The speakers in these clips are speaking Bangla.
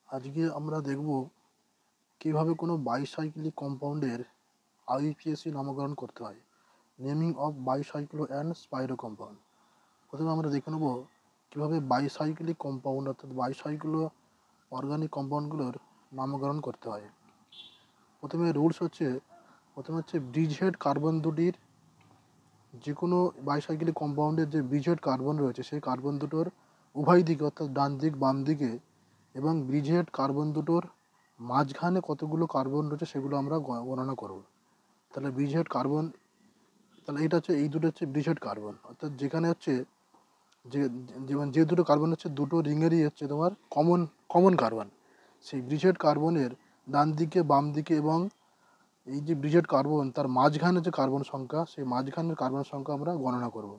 আজকে আমরা দেখব কিভাবে কোনো বাইসাইক্লিক কম্পাউন্ডের আইউপিএসি নামকরণ করতে হয়। Naming of bicyclo and spiro compound. প্রথমে আমরা দেখে নেব কীভাবে বাইসাইক্লিক কম্পাউন্ড অর্থাৎ বাইসাইক্লো অর্গানিক কম্পাউন্ডগুলোর নামকরণ করতে হয়। প্রথমে হচ্ছে ব্রিজ হেড কার্বন দুটির যে কোনো বাইসাইক্লিক কম্পাউন্ডের যে ব্রিজ হেড কার্বন রয়েছে সেই কার্বন দুটোর উভয় দিকে অর্থাৎ ডান দিক বাম দিকে এবং ব্রিজ হেড কার্বন দুটোর মাঝখানে কতগুলো কার্বন রয়েছে সেগুলো আমরা গণনা করব। তাহলে ব্রিজ হেড কার্বন, তাহলে এই দুটো হচ্ছে ব্রিজ হেড কার্বন, অর্থাৎ যেখানে হচ্ছে যে দুটো কার্বন হচ্ছে দুটো রিঙেরই হচ্ছে তোমার কমন কমন কার্বন, সেই ব্রিজ হেড কার্বনের ডান দিকে বাম দিকে এবং এই যে ব্রিজ হেড কার্বন তার মাঝখানে যে কার্বন সংখ্যা, সেই মাঝখানের কার্বন সংখ্যা আমরা গণনা করব।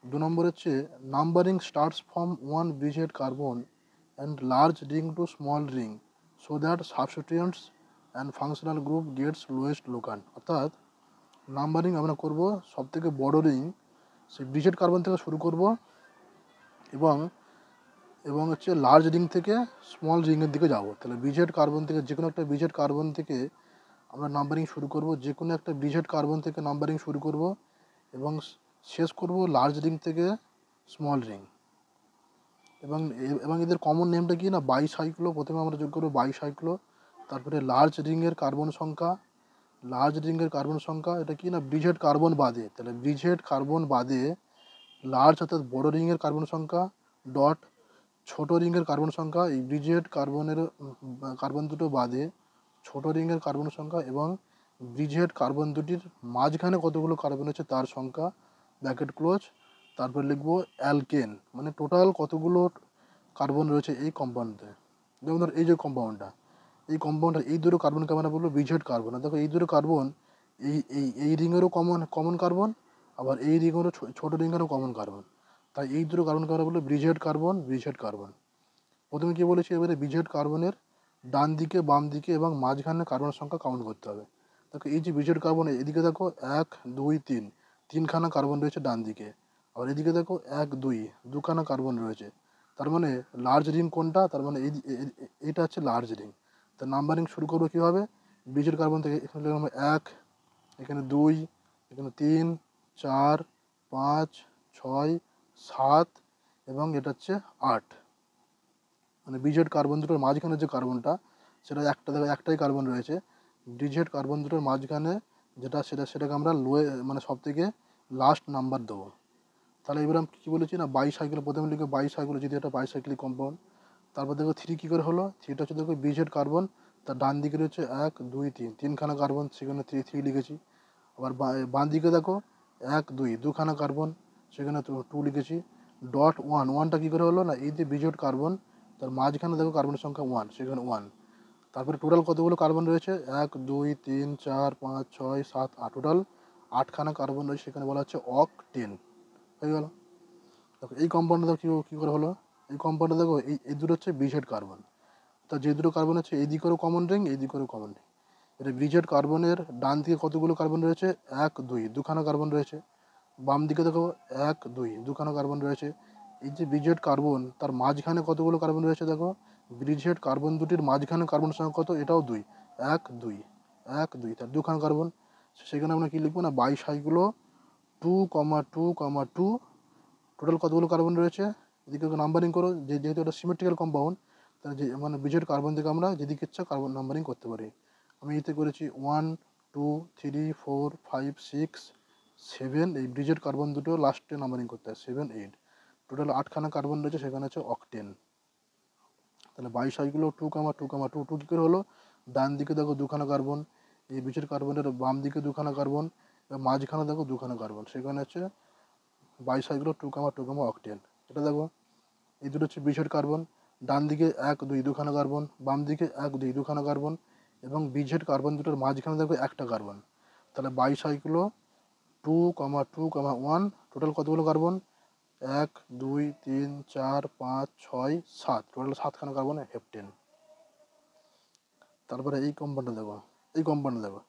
2 নম্বর হচ্ছে numbering starts from one bridge head carbon and large ring to small ring so that substituents and functional group gets lowest locant। অর্থাৎ নাম্বারিং আমরা করব সব থেকে বড় রিং, সেই ব্রিজেড কার্বন থেকে শুরু করব এবং এবং হচ্ছে লার্জ রিং থেকে স্মল রিংয়ের দিকে যাব। তাহলে ব্রিজেড কার্বন থেকে যে কোনো একটা ব্রিজেড কার্বন থেকে আমরা নাম্বারিং শুরু করব, যে কোনো একটা ব্রিজেড কার্বন থেকে নাম্বারিং শুরু করব এবং শেষ করব লার্জ রিং থেকে স্মল রিং। এবং এবং এদের কমন নেমটা কি না, বাইসাইক্লো। প্রথমে আমরা যোগ করবো বাইসাইক্লো, তারপরে লার্জ রিংয়ের কার্বন সংখ্যা এটা কি না ব্রিজেড কার্বন বাদে, তাহলে ব্রিজেড কার্বন বাদে লার্জ অর্থাৎ বড় রিংয়ের কার্বন সংখ্যা ডট ছোট রিংয়ের কার্বন সংখ্যা, এই ব্রিজেড কার্বন দুটো বাদে ছোট রিংয়ের কার্বন সংখ্যা এবং ব্রিজেড কার্বন দুটির মাঝখানে কতগুলো কার্বন আছে তার সংখ্যা, ব্র্যাকেট ক্লোজ। তারপর লিখবো অ্যালকেন, মানে টোটাল কতগুলো কার্বন রয়েছে এই কম্পাউন্ডে। যেমন ধর এই যে কম্পাউন্ডটা এই দুটো কার্বনকে আমরা বলবো ব্রিজেড কার্বন। দেখো এই দুটো কার্বন এই রিংয়েরও কমন কার্বন, আবার এই রিংয়েরও ছোটো রিংয়েরও কমন কার্বন, তাই এই দুটো কার্বনকে আমরা বলবো ব্রিজেড কার্বন। প্রথমে কী বলেছি, এবারে ব্রিজেড কার্বনের ডান দিকে বাম দিকে এবং মাঝখানে কার্বন সংখ্যা কাউন্ট করতে হবে। দেখো এই যে ব্রিজেড কার্বন, এদিকে দেখো 1 2 3 তিনখানা কার্বন রয়েছে ডান দিকে, আবার এদিকে দেখো 1 2 দুখানা কার্বন রয়েছে। তার মানে লার্জ রিং কোনটা, তার মানে এইটা হচ্ছে লার্জ রিং। তার নাম্বারিং শুরু করবো কীভাবে, ব্রিজেড কার্বন থেকে। এখানে লিখলাম 1, এখানে 2, এখানে 3 4 5 6 7 এবং এটা হচ্ছে 8। মানে ব্রিজেড কার্বন দুটোর মাঝখানে যে কার্বনটা, সেটা একটাই কার্বন রয়েছে। ব্রিজেড কার্বন দুটোর মাঝখানে সেটাকে আমরা মানে সব থেকে লাস্ট নাম্বার দেবো। তাহলে এবার আমি কী বলেছি না, বাইসাইকেল প্রথমে লিখে বাইসাইকেল, যদি একটা বাইসাইক্লিক কম্পাউন্ড। তারপর দেখো 3 কী করে হলো, 3টা হচ্ছে দেখো ব্রিজেড কার্বন, তার ডান দিকে রয়েছে 1 2 3 তিনখানা কার্বন, সেখানে 3 লিখেছি। আবার বাঁ দিকে দেখো 1 2 দুখানা কার্বন, সেখানে 2 লিখেছি। ডট 1টা কী করে হলো না, এই যে ব্রিজেড কার্বন তার মাঝখানে দেখো কার্বনের সংখ্যা 1, সেখানে 1। তারপরে টোটাল কতগুলো কার্বন রয়েছে, 1 2 3 4 5 6 7 8, টোটাল 8খানা কার্বন রয়েছে, সেখানে বলা হচ্ছে অকটেন। হয়ে গেল। দেখো এই কম্পাউন্ডটা দেখো কী করে হলো, এই কম্পাউন্ডটা দেখো এই দুটো হচ্ছে ব্রিজেড কার্বন। তা যে দুটো কার্বন আছে এই দিকেরও কমন রিং, এই দিকেরও কমন রিং। এটা ব্রিজেড কার্বনের ডান দিকে কতগুলো কার্বন রয়েছে, 1 2 দুখানা কার্বন রয়েছে। বাম দিকে দেখো 1 2 দুখানা কার্বন রয়েছে। এই যে ব্রিজেড কার্বন তার মাঝখানে কতগুলো কার্বন রয়েছে, দেখো ব্রিজেড কার্বন দুটির মাঝখানে কার্বন সংখ্যা কত, এটাও 2, 1 2 1 2, তার দুখানা কার্বন। সেখানে আমরা কী লিখবো না, বাইসাইক্লো 2 2 2। টোটাল কতগুলো কার্বন রয়েছে, এদিকে নাম্বারিং করো, যেহেতু এটা সিমেট্রিক্যাল কম্পাউন্ড, তাহলে যে মানে ব্রিজেড কার্বন থেকে আমরা যেদিকে ইচ্ছা কার্বন নাম্বারিং করতে পারি। আমি এতে করেছি 1 2 3 4 5 6 7, এই ব্রিজেড কার্বন দুটো লাস্টে নাম্বারিং করতে হয় 7 8। টোটাল 8খানা কার্বন রয়েছে, সেখানে হচ্ছে অকটেন। তাহলে বাইসাইক্লো 2 2 2 2 কী করে হলো, ডান দিকে দেখো দুখানা কার্বন, এই ব্রিজেড কার্বনের বাম দিকে দুখানা কার্বন এবং মাঝখানে দেখো দুখানা কার্বন, সেখানে হচ্ছে বাইসাইক্লো 2 2 অকটেন। এটা দেখো এই দুটো হচ্ছে ব্রিজেড কার্বন, ডান দিকে 1 2 দুখানা কার্বন, বাম দিকে 1 2 দুখানা কার্বন এবং ব্রিজেড কার্বন দুটোর মাঝখানে দেখো একটা কার্বন। তাহলে বাইসাইক্লো 2 2 1, টোটাল কতগুলো কার্বন, 1 2 3 4 5 6 7, টোটাল 7খানা কার্বন, হেপটেন। তারপরে এই কম্পাউন্ডটা দেখো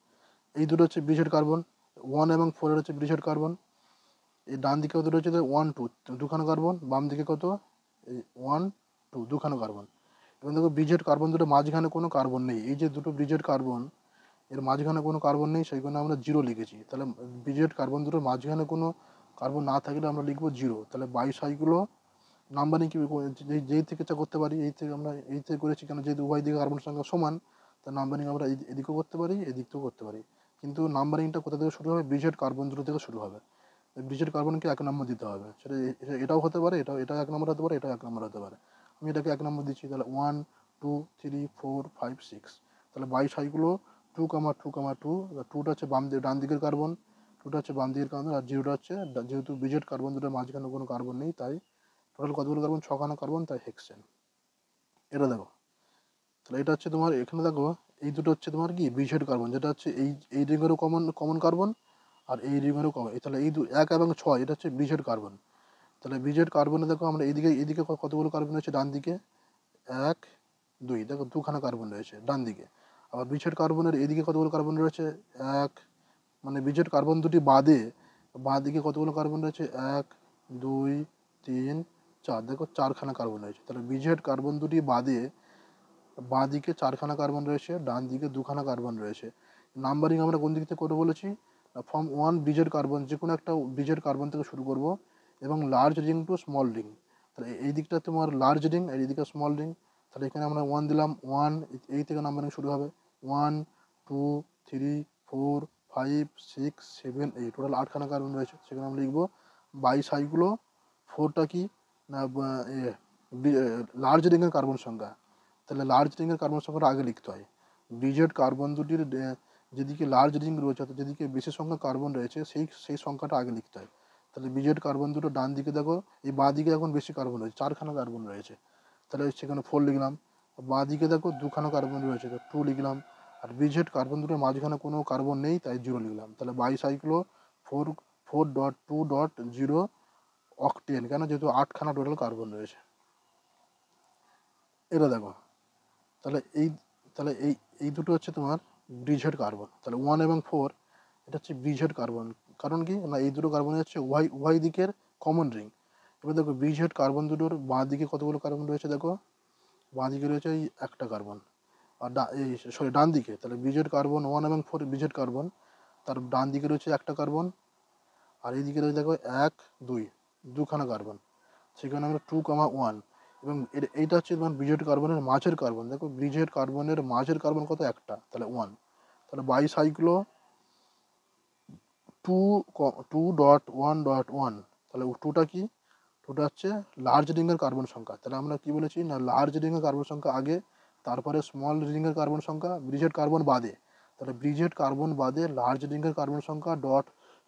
এই দুটো হচ্ছে ব্রিজেড কার্বন, 1 এবং 4 হচ্ছে ব্রিজেড কার্বন। এই ডান দিকে কত রয়েছে, 1 2 দুখানা কার্বন, বাম দিকে কত, এই 1 2 দুখানা কার্বন। এবং দেখো ব্রিজেড কার্বন দুটো মাঝখানে কোনো কার্বন নেই, এই যে দুটো ব্রিজেড কার্বন এর মাঝখানে কোনো কার্বন নেই, সেই জন্য আমরা জিরো লিখেছি। তাহলে ব্রিজেড কার্বন দুটোর মাঝখানে কোনো কার্বন না থাকলে আমরা লিখবো জিরো। তাহলে বাইসাইক্লো নাম্বারিং কি যেই থেকে চা করতে পারি, এই থেকে আমরা এই থেকে করেছি কেন, যেহেতু উভয় দিকে কার্বন সংখ্যা সমান, তা নাম্বারিং আমরা এদিকেও করতে পারি এদিক থেকেও করতে পারি। কিন্তু নাম্বারিংটা কোথা থেকে শুরু হবে, ব্রিজেড কার্বন দুটো থেকে শুরু হবে। ব্রিজেড কার্বনকে 1 নম্বর দিতে হবে, সেটা এটাও হতে পারে, এটাও 1 নম্বর হতে পারে, এটাও 1 নম্বর হতে পারে। আমি এটাকে 1 নম্বর দিচ্ছি, তাহলে 1 2 3 4 5 6। তাহলে বাইসাইক্লো 2,2,2, টুটা হচ্ছে ডান দিকের কার্বন, টুটা হচ্ছে বাম দিকের কার্বন, আর জিরোটা হচ্ছে যেহেতু ব্রিজেড কার্বন দুটোর মাঝখানে কোনো কার্বন নেই, তাই টোটাল কতগুলো কার্বন, 6খানা কার্বন, তাই হেক্সেন। এটা দেখো, তাহলে এটা হচ্ছে তোমার, এখানে দেখো এই দুটো হচ্ছে তোমার কি ব্রিজেড কার্বন, যেটা হচ্ছে এই রিঙেরও কমন কমন কার্বন, আর এই রিঙেরও কমন। তাহলে 1 এবং 6 এটা হচ্ছে ব্রিজেড কার্বন। তাহলে ব্রিজেড কার্বনে দেখো আমরা এইদিকে কতগুলো কার্বন রয়েছে, ডান দিকে 1 2, দেখো 2খানা কার্বন রয়েছে ডান দিকে। আবার ব্রিজেড কার্বনের এদিকে কতগুলো কার্বন রয়েছে, 1, মানে ব্রিজেড কার্বন দুটি বাদে বাঁ দিকে কতগুলো কার্বন রয়েছে, 1 2 3 4, দেখো 4খানা কার্বন রয়েছে। তাহলে ব্রিজেড কার্বন দুটি বাদে বাঁ দিকে 4খানা কার্বন রয়েছে, ডান দিকে 2খানা কার্বন রয়েছে। নাম্বারিং আমরা কোন দিক থেকে করবো বলেছি, ফ্রম 1 ব্রিজেড কার্বন, যে কোনো একটা ব্রিজেড কার্বন থেকে শুরু করব, এবং large ring to small ring. তাহলে এই দিকটা তোমার লার্জ রিং, আর এই দিকে স্মল রিং। তাহলে এখানে আমরা 1 দিলাম, 1 এই থেকে নাম্বারিং শুরু হবে, 1 2 3 4 5 6 7 8, টোটাল 8খানা কার্বন রয়েছে। সেখানে আমরা লিখবো বাইসাইক্লো 4টা কি না, লার্জ রিংয়ের কার্বন সংখ্যা। তাহলে লার্জ রিংয়ের কার্বন সংখ্যাটা আগে লিখতে হয়। ব্রিজেড কার্বন দুটির যেদিকে লার্জ রিং রয়েছে, অর্থাৎ যেদিকে বেশি সংখ্যা কার্বন রয়েছে, সেই সংখ্যাটা আগে লিখতে হয়। তাহলে ব্রিজেড কার্বন দুটো ডান দিকে দেখো, এই বাঁ দিকে এখন বেশি কার্বন রয়েছে, 4খানা কার্বন রয়েছে, তাহলে সেখানে 4 লিখলাম। বাঁ দিকে দেখো 2খানা কার্বন রয়েছে, তো 2 লিখলাম। আর ব্রিজেড কার্বন দুটোর মাঝখানে কোনো কার্বন নেই, তাই 0 লিখলাম। তাহলে বাইসাইক্লো 4.2.0 অকটেন, কেন, যেহেতু 8খানা টোটাল কার্বন রয়েছে। এটা দেখো, তাহলে এই এই দুটো হচ্ছে তোমার ব্রিজেড কার্বন। তাহলে 1 এবং 4 এটা হচ্ছে ব্রিজেড কার্বন। কারণ কি না, এই দুটো কার্বন হচ্ছে উভয় দিকের কমন রিং। এবার দেখো ব্রিজেড কার্বন দুটোর বাঁ দিকে কতগুলো কার্বন রয়েছে, দেখো বাঁ দিকে রয়েছে এই একটা কার্বন, আর ডান দিকে, তাহলে ব্রিজেড কার্বন 1 এবং 4 ব্রিজেড কার্বন, তার ডান দিকে রয়েছে একটা কার্বন, আর এইদিকে রয়েছে দেখো 1 2, 2খানা কার্বন। সেখানে আমরা 2,1, এবং এইটা হচ্ছে তোমার ব্রিজেড কার্বনের মাঝের কার্বন। দেখো ব্রিজেড কার্বনের মাঝের কার্বন কত, একটা, তাহলে 1। তাহলে বাইসাইক্লো 2.1.1, তাহলে টুটা কি, টুটা হচ্ছে লার্জ রিংয়ের কার্বন সংখ্যা। তাহলে আমরা কি বলেছি না, লার্জ রিংয়ের কার্বন সংখ্যা আগে, তারপরে স্মল রিংয়ের কার্বন সংখ্যা ব্রিজেড কার্বন বাদে। তাহলে ব্রিজেড কার্বন বাদে লার্জ রিংয়ের কার্বন সংখ্যা ডট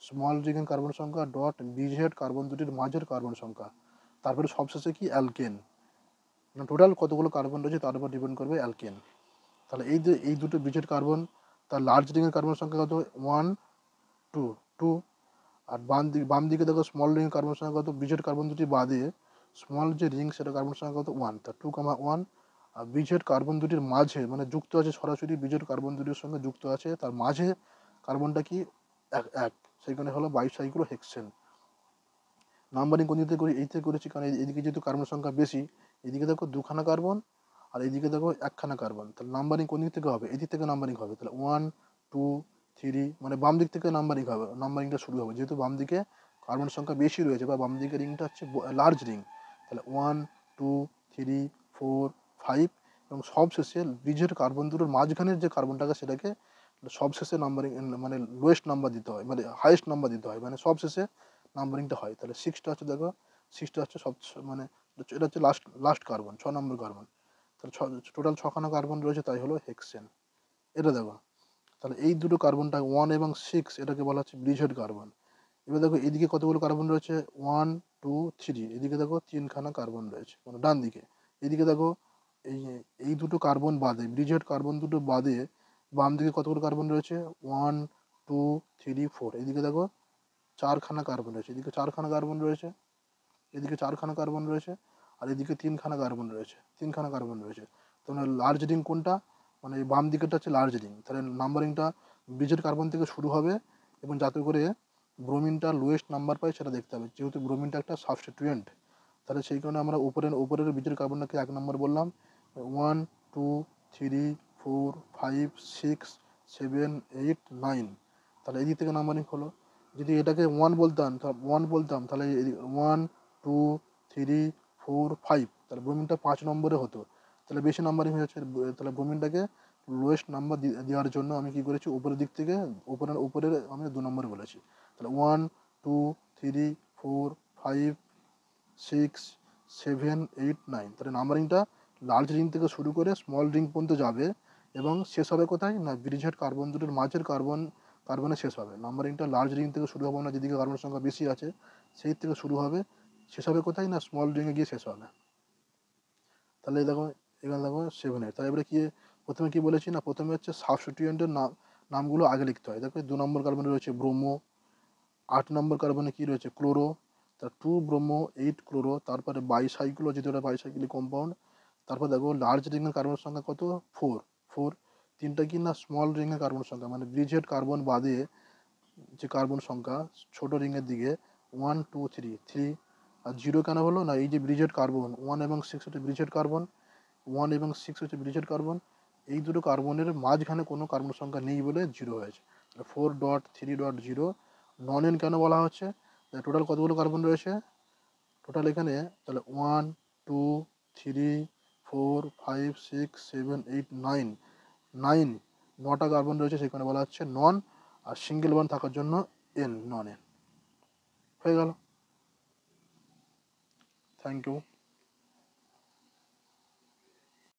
স্মল রিংয়ের কার্বন সংখ্যা ডট ব্রিজেড কার্বন দুটির মাঝের কার্বন সংখ্যা, তারপরে সবশেষে কি অ্যালকেন, মানে টোটাল কতগুলো কার্বন রয়েছে তার উপর ডিপেন্ড করবে অ্যালকেন। তাহলে এই দুটো ব্রিজেড কার্বন, তার লার্জ রিংয়ের কার্বন সংখ্যা কত, 1 2 2, আর বাম দিকে দেখো স্মল রিং কার্বন সংখ্যা কত, ব্রিজেড কার্বন দুটি বাদে স্মল যে রিং সেটা কার্বন সংখ্যা কত, 1, তা 2,1। আর ব্রিজেড কার্বন দুটির মাঝে, মানে যুক্ত আছে সরাসরি ব্রিজেড কার্বন দুটির সঙ্গে যুক্ত আছে, তার মাঝে কার্বনটা কি, 1, সেইখানে হলো বাইসাইক্লো হেক্সেন। নাম্বারিং কোন দিক থেকে করি, এই থেকে করেছি, কারণ এইদিকে যেহেতু কার্বন সংখ্যা বেশি, এদিকে দেখো 2খানা কার্বন, আর এইদিকে দেখো 1খানা কার্বন। তাহলে নাম্বারিং কোন দিক থেকে হবে, এদিক থেকে নাম্বারিং হবে। তাহলে 1 2 3, মানে বাম দিক থেকে নাম্বারিং হবে, নাম্বারিংটা শুরু হবে, যেহেতু বাম দিকে কার্বন সংখ্যা বেশি রয়েছে, বা বাম দিকের রিংটা হচ্ছে লার্জ রিং। তাহলে 1 2 3 4 5, এবং সবশেষে ব্রিজের কার্বন দুটোর মাঝখানের যে কার্বনটাকে, সেটাকে সবশেষে নাম্বারিং, মানে লোয়েস্ট নাম্বার দিতে হয়, মানে হাইয়েস্ট নাম্বার দিতে হয়, মানে সবশেষে নাম্বারিংটা হয়। তাহলে 6টা হচ্ছে দেখো, 6টা হচ্ছে মানে এটা হচ্ছে লাস্ট কার্বন, 6 নম্বর কার্বন। তাহলে টোটাল 6খানা কার্বন রয়েছে, তাই হলো হেক্সেন। এটা দেখো, তাহলে এই দুটো কার্বনটা 1 এবং 6, এটাকে বলা হচ্ছে ব্রিজেড কার্বন। এবার দেখো এদিকে কতগুলো কার্বন রয়েছে, 1 2 3, এদিকে দেখো 3খানা কার্বন রয়েছে, মানে ডান দিকে। এদিকে দেখো এই এই দুটো কার্বন বাদে, ব্রিজেড কার্বন দুটো বাদে বাম দিকে কতগুলো কার্বন রয়েছে, 1 2 3 4, এদিকে দেখো 4খানা কার্বন রয়েছে, এদিকে 4খানা কার্বন রয়েছে, এদিকে 4খানা কার্বন রয়েছে, আর এদিকে 3খানা কার্বন রয়েছে, 3খানা কার্বন রয়েছে। তাহলে লার্জ রিং কোনটা, মানে বাম দিকেরটা হচ্ছে লার্জ রিং। তাহলে নাম্বারিংটা ব্রিজেড কার্বন থেকে শুরু হবে, এবং যাতে করে ব্রোমিনটা লোয়েস্ট নাম্বার পায় সেটা দেখতে হবে, যেহেতু ব্রোমিনটা একটা সাবস্টিটিউয়েন্ট। তাহলে সেই কারণে আমরা উপরের ব্রিজেড কার্বনটাকে 1 নম্বর বললাম, 1 2 3 4 5 6 7 8 9, তাহলে এদিক থেকে নাম্বারিং হলো। যদি এটাকে 1 বলতাম তাহলে 1 2 3 4 5, তাহলে ব্রোমিনটা 5 নম্বরে হতো, তাহলে বেশি নাম্বারিং হয়ে যাচ্ছে। তাহলে ব্রোমিনটাকে লোয়েস্ট নাম্বার দেওয়ার জন্য আমি কি করেছি, উপরের দিক থেকে উপরের আমি 2 নম্বরে বলেছি। তাহলে 1 2 3 4 5 6 7 8 9, তাহলে নাম্বারিংটা লার্জ রিং থেকে শুরু করে স্মল রিং পর্যন্ত যাবে এবং শেষ হবে কোথায় না, ব্রিজহেড কার্বন দুটোর মাঝের কার্বনে শেষ হবে। নাম্বারিংটা লার্জ রিং থেকে শুরু হবে না, যেদিকে কার্বনের সংখ্যা বেশি আছে সেই থেকে শুরু হবে, শেষ হবে কোথায় না স্মল রিংয়ে গিয়ে শেষ হবে। তাহলে দেখো এখানে দেখো 7 8, তাহলে এবারে কি প্রথমে কি বলেছি না, প্রথমে হচ্ছে সাবস্টিটিউয়েন্টের নামগুলো আগে লিখতে হয়। দেখো 2 নম্বর কার্বনে রয়েছে ব্রোমো, 8 নম্বর কার্বনে কি রয়েছে ক্লোরো, তা 2 ব্রোমো 8 ক্লোরো, তারপরে বাইসাইক্লো যেহেতু এটা বাইসাইক্লিক কম্পাউন্ড। তারপর দেখো লার্জ রিংয়ের কার্বনের সংখ্যা কত, 4, তিনটা কি না স্মল রিংয়ের কার্বনের সংখ্যা, মানে ব্রিজহেড কার্বন বাদে যে কার্বন সংখ্যা ছোট রিংয়ের দিকে 1 2 3, আর 0 কেন হলো না, এই যে ব্রিজহেড কার্বন 1 এবং 6 হচ্ছে ব্রিজহেড কার্বন, 1 এবং 6 হচ্ছে ব্রিজহেড কার্বন, এই দুটো কার্বনের মাঝখানে কোনো কার্বন সংখ্যা নেই বলে 0 হয়েছে। 4.3.0 নন এন কেন বলা হচ্ছে, টোটাল কতগুলো কার্বন রয়েছে টোটাল এখানে, তাহলে 1 2 3 4 5 6 7 8 9, 9টা কার্বন রয়েছে, সেখানে বলা হচ্ছে নন, আর সিঙ্গেল বন্ড থাকার জন্য এন, নন এন। হয়ে গেল। Thank you.